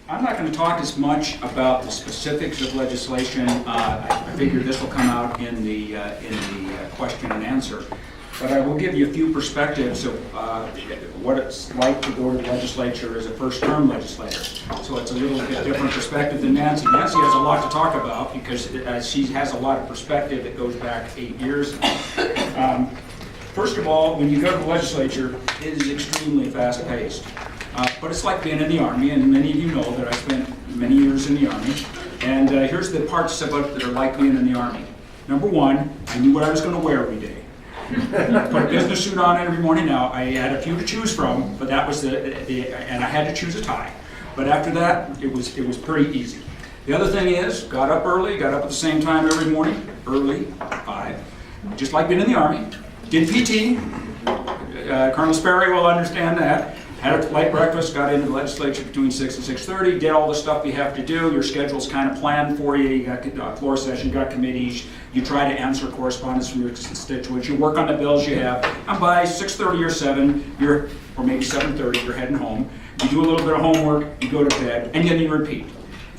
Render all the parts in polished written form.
I'm not going to talk as much about the specifics of legislation. I figure this will come out in the question and answer. But I will give you a few perspectives of what it's like to go to the legislature as a first-term legislator. So it's a little bit different perspective than Nancy. Nancy has a lot to talk about because she has a lot of perspective that goes back 8 years. First of all, when you go to the legislature, it is extremely fast-paced. But it's like being in the Army, and many of you know that I spent many years in the Army. And here's the parts about it that are like being in the Army. Number one, I knew what I was going to wear every day. Put a business suit on every morning. Now, I had a few to choose from, but that was and I had to choose a tie. But after that, it was pretty easy. The other thing is, got up early, got up at the same time every morning, early, 5, just like being in the Army. Did PT, Colonel Sperry will understand that. Had a light breakfast, got into the legislature between 6 and 6:30, did all the stuff you have to do. Your schedule's kind of planned for you. You got floor session, you got committees. You try to answer correspondence from your constituents. You work on the bills you have. And by 6:30 or 7, or maybe 7:30, you're heading home. You do a little bit of homework, you go to bed, and then you repeat,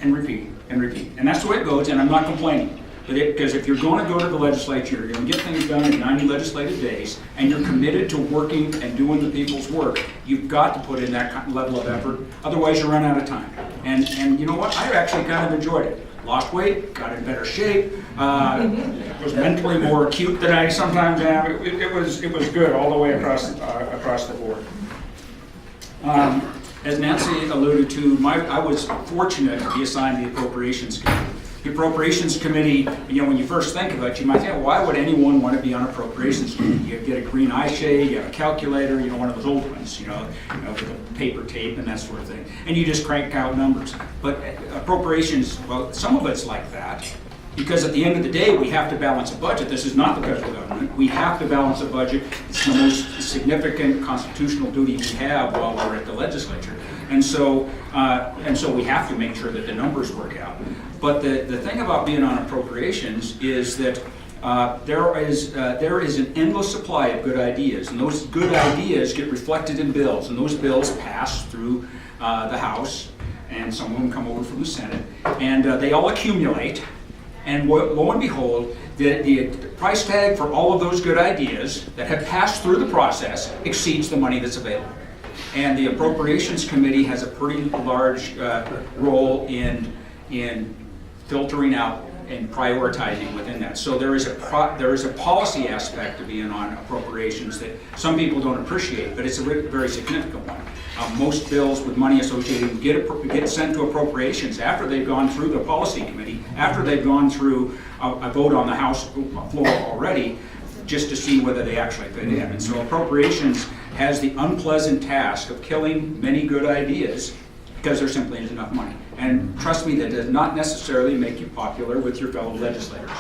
and repeat, and repeat. And that's the way it goes, and I'm not complaining. Because if you're going to go to the legislature, you're going to get things done in 90 legislative days, and you're committed to working and doing the people's work, you've got to put in that level of effort. Otherwise, you run out of time. And you know what? I actually kind of enjoyed it. Lost weight, got in better shape, was mentally more acute than I sometimes am. It was good all the way across the board. As Nancy alluded to, I was fortunate to be assigned the Appropriations Committee. The Appropriations Committee, when you first think of it, you might think, why would anyone want to be on Appropriations Committee? You get a green eye shade, you have a calculator, one of those old ones, with a paper tape and that sort of thing. And you just crank out numbers. But appropriations, well, some of it's like that. Because at the end of the day, we have to balance a budget. This is not the federal government. We have to balance a budget. It's the most significant constitutional duty we have while we're at the legislature. And so we have to make sure that the numbers work out. But the thing about being on appropriations is that there is an endless supply of good ideas, and those good ideas get reflected in bills, and those bills pass through the House, and some of them come over from the Senate, and they all accumulate. And lo and behold, the price tag for all of those good ideas that have passed through the process exceeds the money that's available. And the Appropriations Committee has a pretty large role in filtering out and prioritizing within that. So there is a policy aspect to being on appropriations that some people don't appreciate, but it's a very significant one. Most bills with money associated get sent to appropriations after they've gone through the policy committee, after they've gone through a vote on the House floor already, just to see whether they actually fit in. And so appropriations has the unpleasant task of killing many good ideas because there simply isn't enough money. And trust me, that does not necessarily make you popular with your fellow legislators,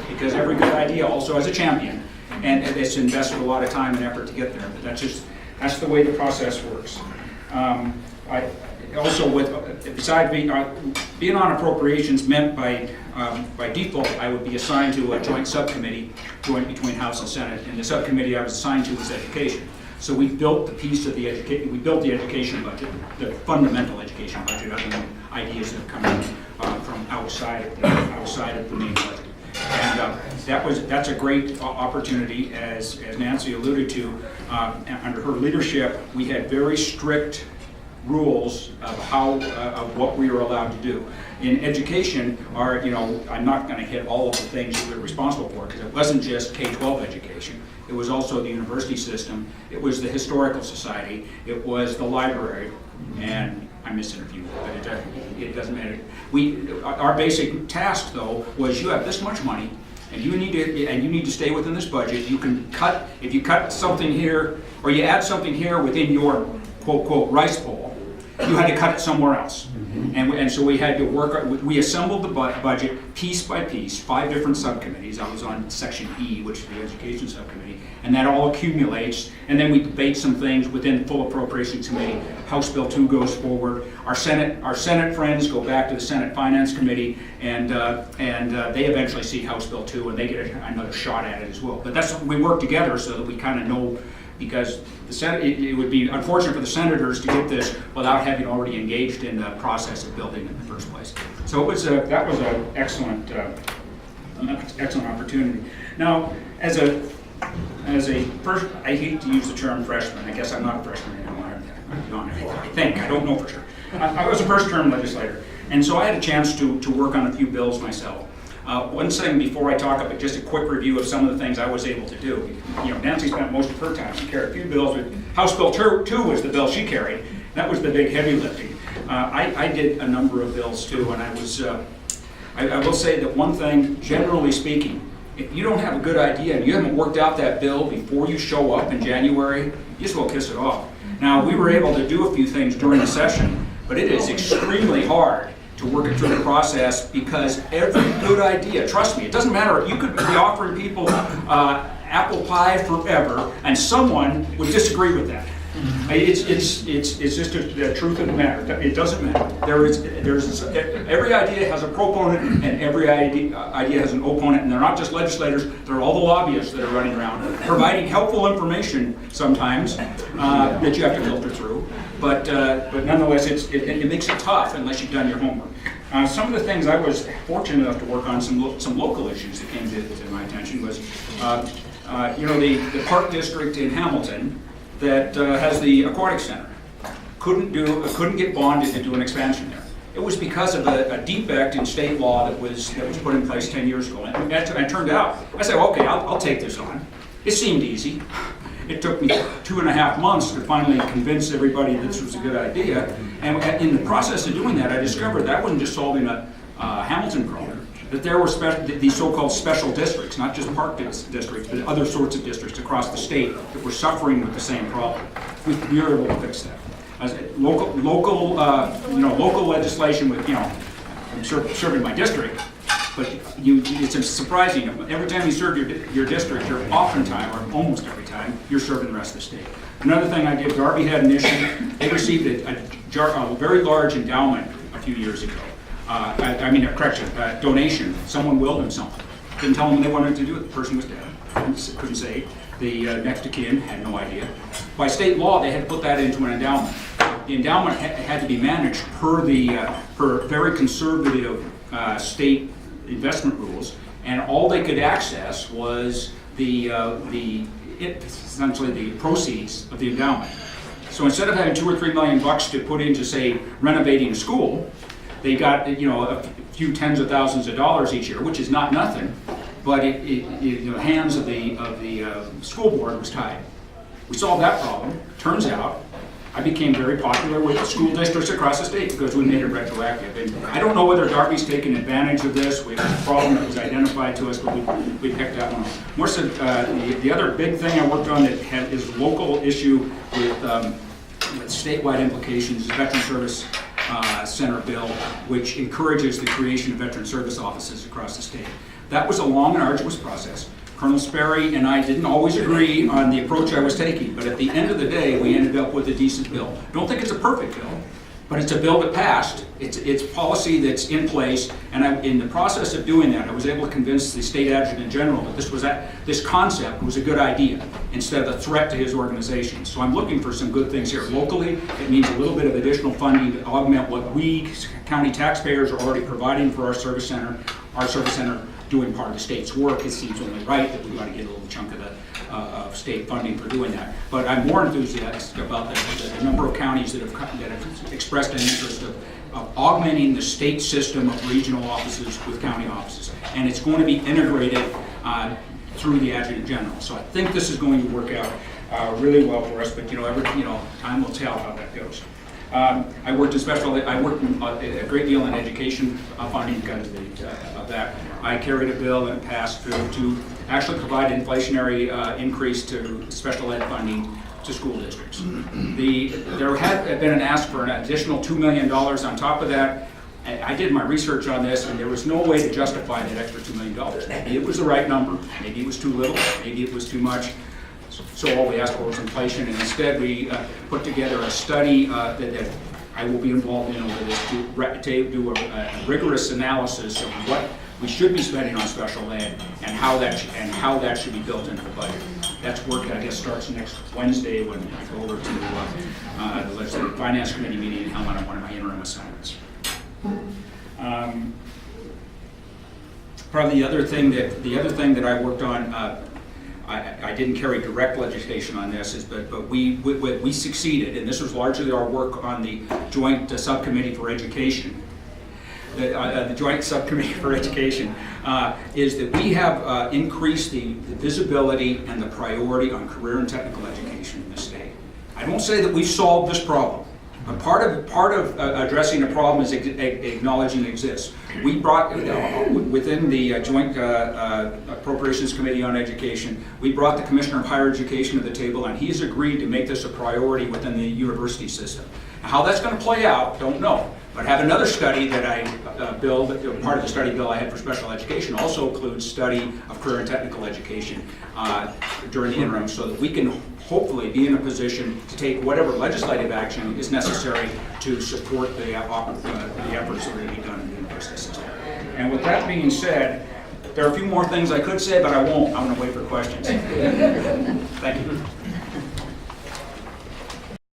because every good idea also has a champion, and it's invested a lot of time and effort to get there. But that's the way the process works. I also, besides being on appropriations, meant by default I would be assigned to a joint subcommittee between House and Senate, and the subcommittee I was assigned to was education. So we built the piece of the education budget, the fundamental education budget, other than ideas that come in from outside of the main budget. And that's a great opportunity, as Nancy alluded to. Under her leadership, we had very strict rules of what we were allowed to do. In education, I'm not going to hit all of the things that we're responsible for, because it wasn't just K-12 education. It was also the university system. It was the historical society. It was the library, and I'm missing a few, but it doesn't matter. Our basic task, though, was you have this much money, and you need to stay within this budget. You can cut, if you cut something here, or you add something here within your quote rice bowl, you had to cut it somewhere else. And so we had to we assembled the budget piece by piece, 5 different subcommittees. I was on section E, which is the education subcommittee, and that all accumulates, and then we debate some things within the full appropriations committee. House Bill 2 goes forward. Our Senate friends go back to the Senate Finance Committee, and they eventually see House Bill 2, and they get another shot at it as well. But we work together so that we kind of know because the Senate, it would be unfortunate for the senators to get this without having already engaged in the process of building in the first place. So it was that was an excellent opportunity. Now, as a first, I hate to use the term freshman. I guess I'm not a freshman anymore. I think, I don't know for sure. I was a first-term legislator, and so I had a chance to work on a few bills myself. One thing before I talk about just a quick review of some of the things I was able to do. You know, Nancy spent most of her time. She carried a few bills. House Bill 2 was the bill she carried. That was the big heavy lifting. I did a number of bills too, and I will say that one thing, generally speaking, if you don't have a good idea and you haven't worked out that bill before you show up in January, you just will kiss it off. Now, we were able to do a few things during the session, but it is extremely hard to work it through the process because every good idea, trust me, it doesn't matter, you could be offering people apple pie forever and someone would disagree with that. It's just the truth of the matter. It doesn't matter. Every idea has a proponent and every idea has an opponent, and they're not just legislators, they're all the lobbyists that are running around providing helpful information sometimes that you have to filter through. But nonetheless, it makes it tough unless you've done your homework. Some of the things I was fortunate enough to work on, some local issues that came to my attention was, the Park District in Hamilton that has the aquatic center couldn't get bonded to do an expansion there. It was because of a defect in state law that was put in place 10 years ago. And it turned out, I said, okay, I'll take this on. It seemed easy. It took me 2.5 months to finally convince everybody this was a good idea. And in the process of doing that, I discovered that wasn't just solving a Hamilton problem, that there were these so-called special districts, not just park districts, but other sorts of districts across the state that were suffering with the same problem. We were able to fix that. As local legislation with, I'm serving my district, but it's surprising. Every time you serve your district, you're oftentimes, or almost every time, you're serving the rest of the state. Another thing I did, Darby had an issue. They received a very large endowment a few years ago. Donation. Someone willed him something. Didn't tell them they wanted to do it. The person was dead. Couldn't say. The next of kin had no idea. By state law, they had to put that into an endowment. The endowment had to be managed per very conservative state investment rules, and all they could access was essentially the proceeds of the endowment. So instead of having $2 or $3 million to put into, say, renovating a school, they got a few tens of thousands of dollars each year, which is not nothing, but the hands of the school board was tied. We solved that problem. Turns out, I became very popular with school districts across the state because we made it retroactive. And I don't know whether Darby's taken advantage of this. We have a problem that was identified to us, but we picked that one up. More so, the other big thing I worked on that is a local issue with statewide implications is Veteran Service Center bill, which encourages the creation of veteran service offices across the state. That was a long and arduous process. Colonel Sperry and I didn't always agree on the approach I was taking, but at the end of the day, we ended up with a decent bill. Don't think it's a perfect bill, but it's a bill that passed. It's policy that's in place, and in the process of doing that, I was able to convince the state adjutant general that this concept was a good idea instead of a threat to his organization. So I'm looking for some good things here. Locally, it means a little bit of additional funding to augment what we county taxpayers are already providing for our service center. Our service center doing part of the state's work, it seems only right that we got to get a little chunk of the state funding for doing that. But I'm more enthusiastic about the number of counties that have expressed an interest of augmenting the state system of regional offices with county offices. And it's going to be integrated through the adjutant general. So I think this is going to work out really well for us, but time will tell how that goes. I worked a great deal in education funding because of that. I carried a bill and it passed through to actually provide inflationary increase to special ed funding to school districts. There had been an ask for an additional $2 million on top of that. I did my research on this, and there was no way to justify that extra $2 million. Maybe it was the right number, maybe it was too little, maybe it was too much. So all we asked for was inflation, and instead we put together a study that I will be involved in over this to do a rigorous analysis of what we should be spending on special ed and how that should be built into the budget. That's work, I guess, starts next Wednesday when I go over to the Legislative Finance Committee meeting in Helmand on one of my interim assignments. Probably the other thing that I worked on, I didn't carry direct legislation on this, but we succeeded, and this was largely our work on the Joint Subcommittee for Education. The Joint Subcommittee for Education is that we have increased the visibility and the priority on career and technical education in the state. I don't say that we've solved this problem, but part of addressing a problem is acknowledging it exists. We brought, within the Joint Appropriations Committee on Education, we brought the Commissioner of Higher Education to the table, and he's agreed to make this a priority within the university system. Now, how that's going to play out, don't know. But I have another study that I part of the study bill I had for special education also includes study of career and technical education during the interim, so that we can hopefully be in a position to take whatever legislative action is necessary to support the efforts that are going to be done in the university system. And with that being said, there are a few more things I could say, but I won't. I'm going to wait for questions. Thank you.